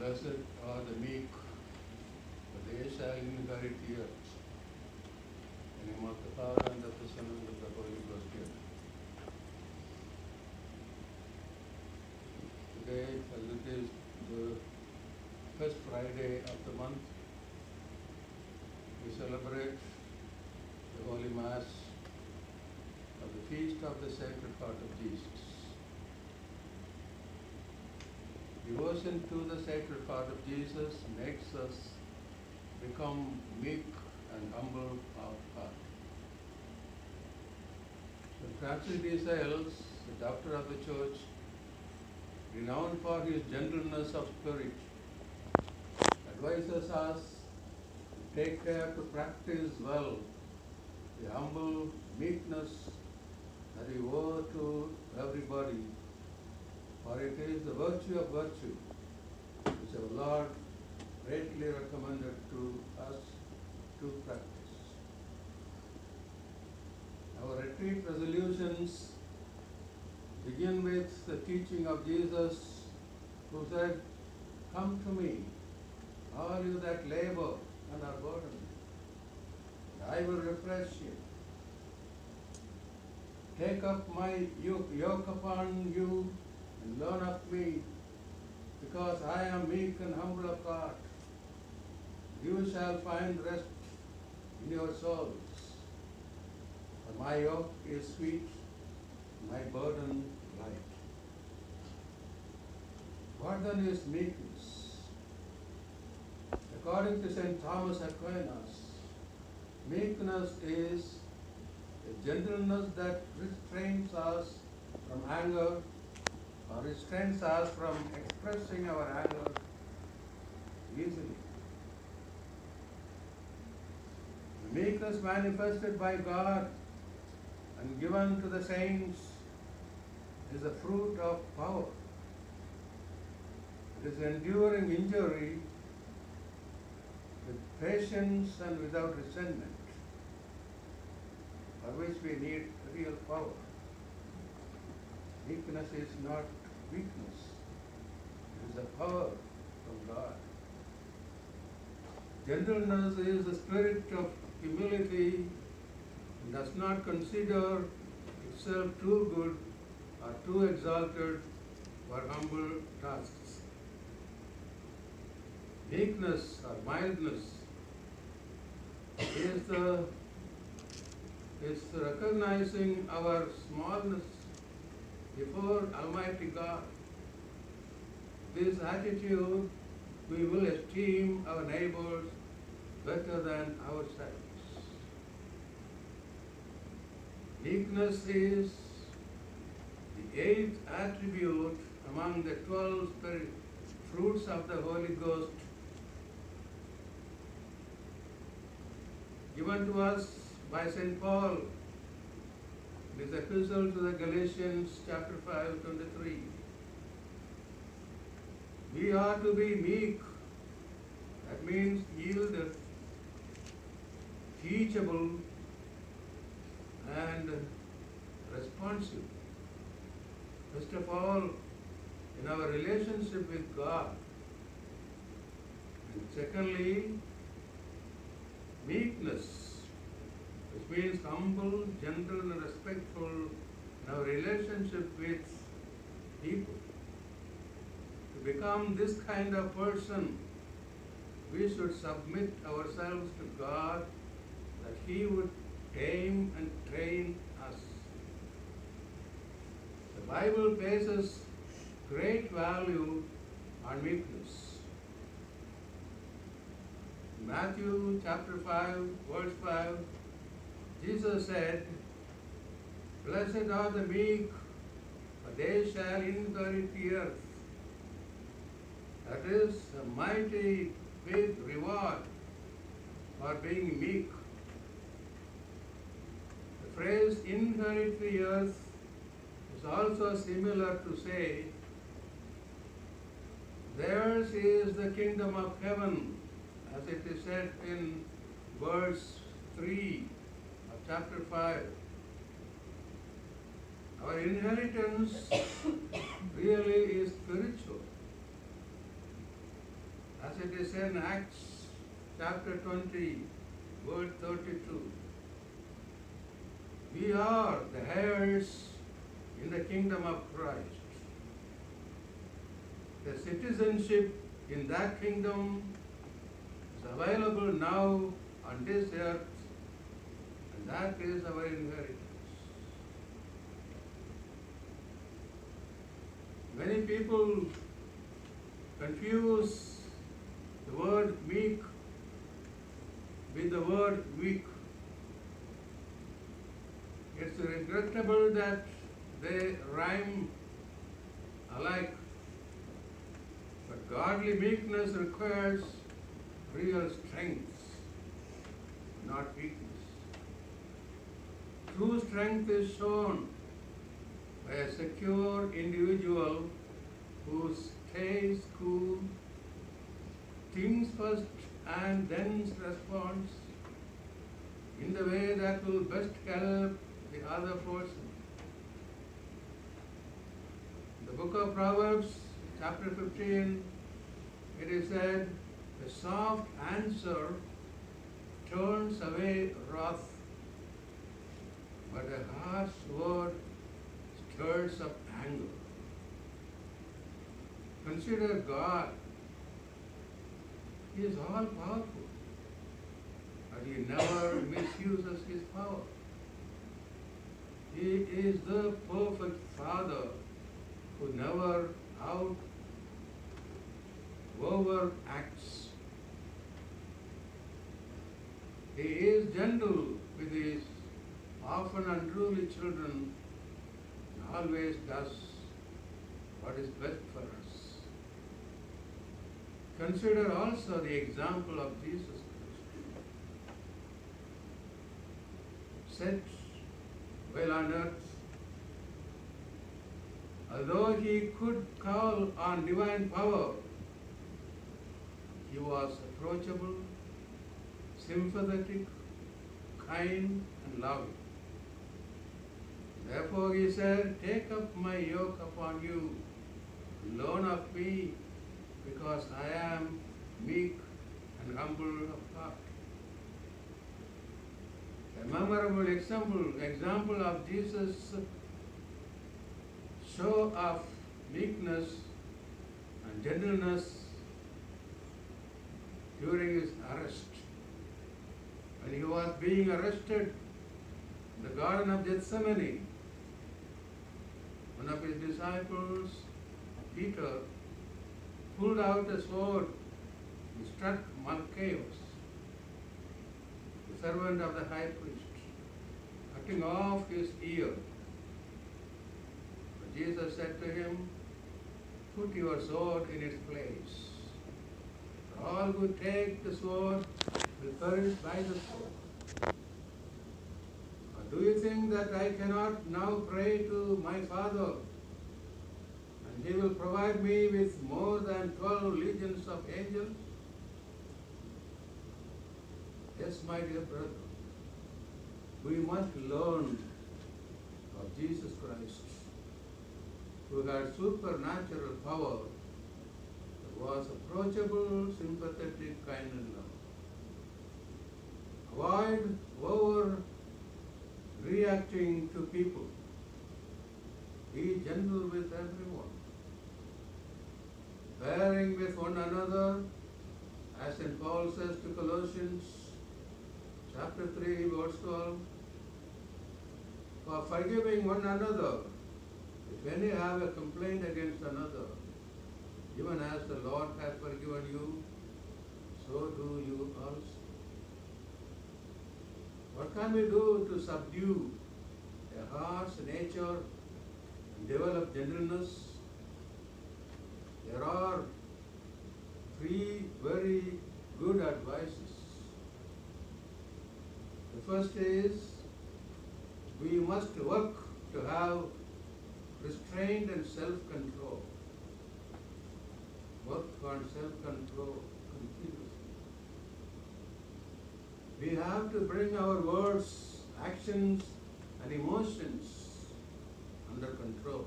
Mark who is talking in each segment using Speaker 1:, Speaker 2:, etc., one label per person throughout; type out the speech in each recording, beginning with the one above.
Speaker 1: Blessed are the meek, for they shall inherit the earth. In the name of the Father, and of the Son, and of the Holy Ghost. Today, as it is the first Friday of the month, we celebrate the Holy Mass of the Feast of the Sacred Heart of Jesus. Devotion to the Sacred Heart of Jesus makes us become meek and humble of heart. So Francis de Sales, the doctor of the Church, renowned for his gentleness of spirit, advises us to take care to practice well the humble meekness that we owe to everybody, for it is the virtue of virtue which our Lord greatly recommended to us to practice. Our retreat resolutions begin with the teaching of Jesus, who said, "Come to me, all you that labor and are burdened, and I will refresh you. Take up my yoke upon you and learn of me, because I am meek and humble of heart. You shall find rest in your souls. For my yoke is sweet, my burden light." What then is meekness? According to St. Thomas Aquinas, meekness is a gentleness that restrains us from anger, or restrains us from expressing our anger easily. The meekness manifested by God and given to the saints is a fruit of power. It is enduring injury with patience and without resentment, for which we need real power. Meekness is not weakness. It is a power from God. Gentleness is the spirit of humility and does not consider itself too good or too exalted for humble tasks. Meekness or mildness is recognizing our smallness before Almighty God. This attitude, we will esteem our neighbors better than ourselves. Meekness is the 8th attribute among the 12 fruits of the Holy Ghost, given to us by St. Paul in his epistle to the Galatians, chapter 5:23. We are to be meek. That means yielded, teachable, and responsive. First of all, in our relationship with God. And secondly, meekness, which means humble, gentle, and respectful in our relationship with people. To become this kind of person, we should submit ourselves to God, that He would aim and train us. The Bible places great value on meekness. In Matthew chapter 5, verse 5, Jesus said, "Blessed are the meek, for they shall inherit the earth." That is a mighty big reward for being meek. The phrase "inherit the earth" is also similar to say, "Theirs is the kingdom of heaven," as it is said in verse 3 of chapter 5. Our inheritance really is spiritual. As it is in Acts chapter 20, verse 32, we are the heirs in the kingdom of Christ. The citizenship in that kingdom is available now on this earth, and that is our inheritance. Many people confuse the word meek with the word weak. It's regrettable that they rhyme alike, but godly meekness requires real strength, not weakness. True strength is shown by a secure individual who stays cool, thinks first and then responds in the way that will best help the other person. In the book of Proverbs, chapter 15, it is said, "A soft answer turns away wrath, but a harsh word stirs up anger." Consider God. He is all powerful, but He never misuses His power. He is the perfect Father who never overacts. He is gentle with His often unruly children and always does what is best for us. Consider also the example of Jesus Christ. Set while on earth, although He could call on divine power, He was approachable, sympathetic, kind, and loving. Therefore He said, "Take up my yoke upon you, learn of me, because I am meek and humble of heart." A memorable example of Jesus' show of meekness and gentleness during His arrest. When He was being arrested in the Garden of Gethsemane, one of His disciples, Peter, pulled out a sword and struck Malchus, the servant of the high priest, cutting off his ear. But Jesus said to him, "Put your sword in its place. For all who take the sword will perish by the sword. Or do you think that I cannot now pray to my Father, and He will provide me with more than 12 legions of angels?" Yes, my dear brother, we must learn of Jesus Christ, who had supernatural power, who was approachable, sympathetic, kind, and love. Avoid overreacting to people. Be gentle with everyone, bearing with one another, as St. Paul says to Colossians chapter 3, verse 12, "For forgiving one another, if any have a complaint against another, even as the Lord hath forgiven you, so do you also." What can we do to subdue a harsh nature and develop gentleness? There are 3 very good advices. The first is, we must work to have restraint and self-control. Work on self-control continuously. We have to bring our words, actions, and emotions under control.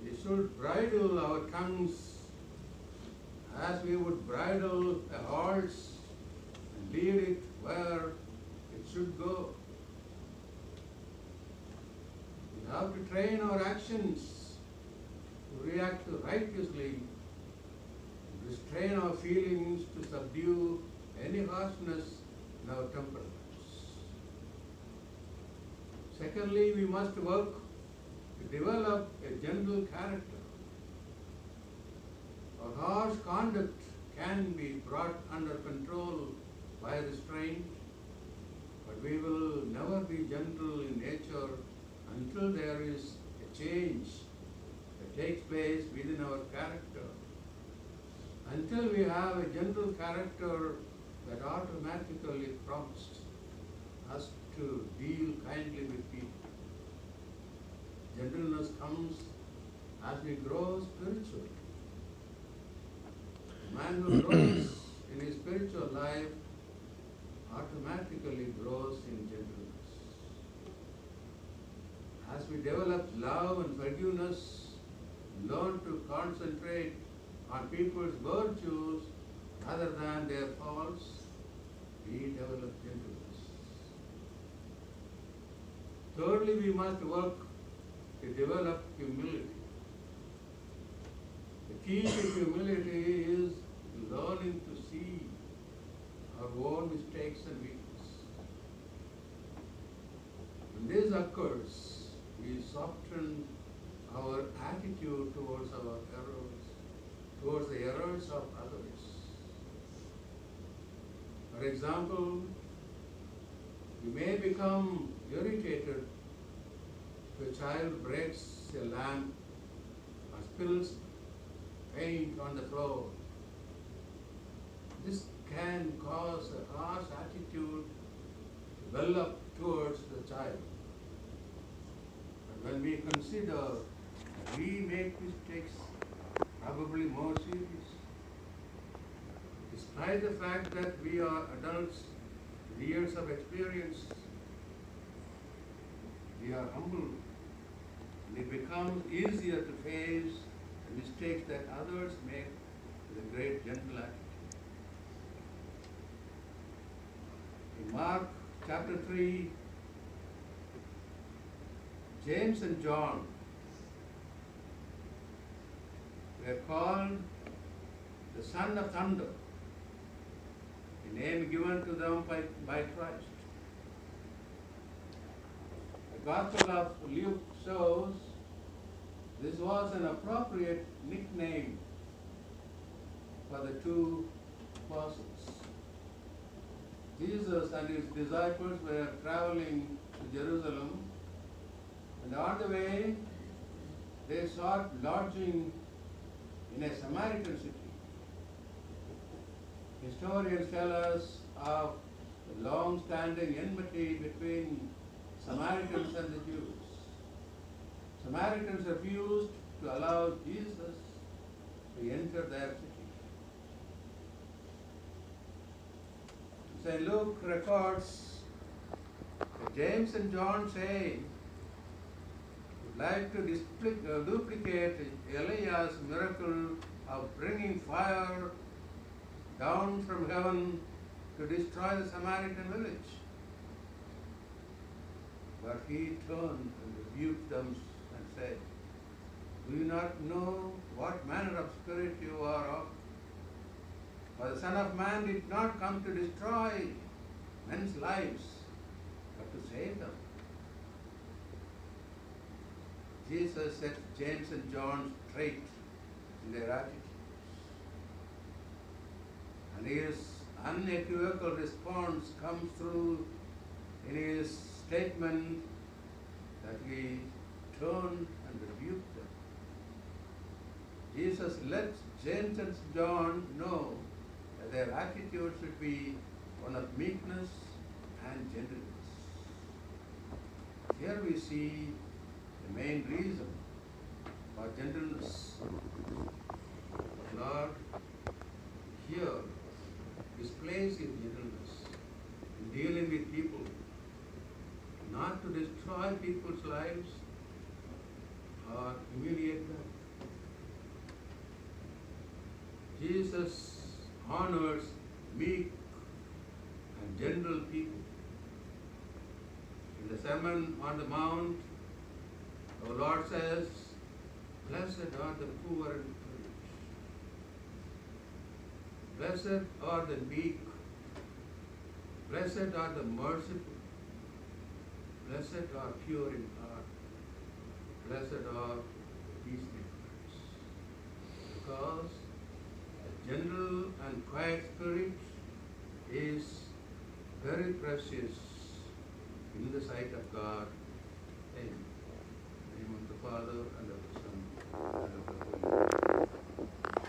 Speaker 1: We should bridle our tongues as we would bridle a horse and lead it where it should go. We have to train our actions to react righteously, restrain our feelings to subdue any harshness in our temperaments. Secondly, we must work to develop a gentle character. Our harsh conduct can be brought under control by restraint, but we will never be gentle in nature until there is a change that takes place within our character. Until we have a gentle character that automatically prompts us to deal kindly with people. Gentleness comes as we grow spiritually. A man who grows in his spiritual life automatically grows in gentleness. As we develop love and forgiveness, learn to concentrate on people's virtues rather than their faults, we develop gentleness. Thirdly, we must work to develop humility. The key to humility is learning to see our own mistakes and weaknesses. When this occurs, we soften our attitude towards our errors, towards the errors of others. For example, we may become irritated if a child breaks a lamp or spills paint on the floor. This can cause a harsh attitude to well up towards the child. But when we consider that we make mistakes probably more serious, despite the fact that we are adults with years of experience, we are humble, and it becomes easier to face the mistakes that others make with a great gentle attitude. In Mark chapter 3, James and John were called the Son of Thunder, a name given to them by Christ. The Gospel of Luke shows this was an appropriate nickname for the two apostles. Jesus and his disciples were traveling to Jerusalem, and on the way they sought lodging in a Samaritan city. Historians tell us of the long-standing enmity between Samaritans and the Jews. Samaritans refused to allow Jesus to enter their city. St. Luke records that James and John say, would like to duplicate Elijah's miracle of bringing fire down from heaven to destroy the Samaritan village. But he turned and rebuked them and said, do you not know what manner of spirit you are of? For the Son of Man did not come to destroy men's lives, but to save them. Jesus set James and John straight in their attitudes. And his unequivocal response comes through in his statement that he turned and rebuked them. Jesus let James and John know that their attitude should be one of meekness and gentleness. Here we see the main reason for gentleness. The Lord here displays his gentleness in dealing with people, not to destroy people's lives or humiliate them. Jesus honors meek and gentle people. In the Sermon on the Mount, our Lord says, "Blessed are the poor in spirit. Blessed are the meek. Blessed are the merciful. Blessed are pure in heart. Blessed are peacemakers." Because a gentle and quiet spirit is very precious in the sight of God. Amen. In the name of the Father, and of the Son, and of the Holy Spirit.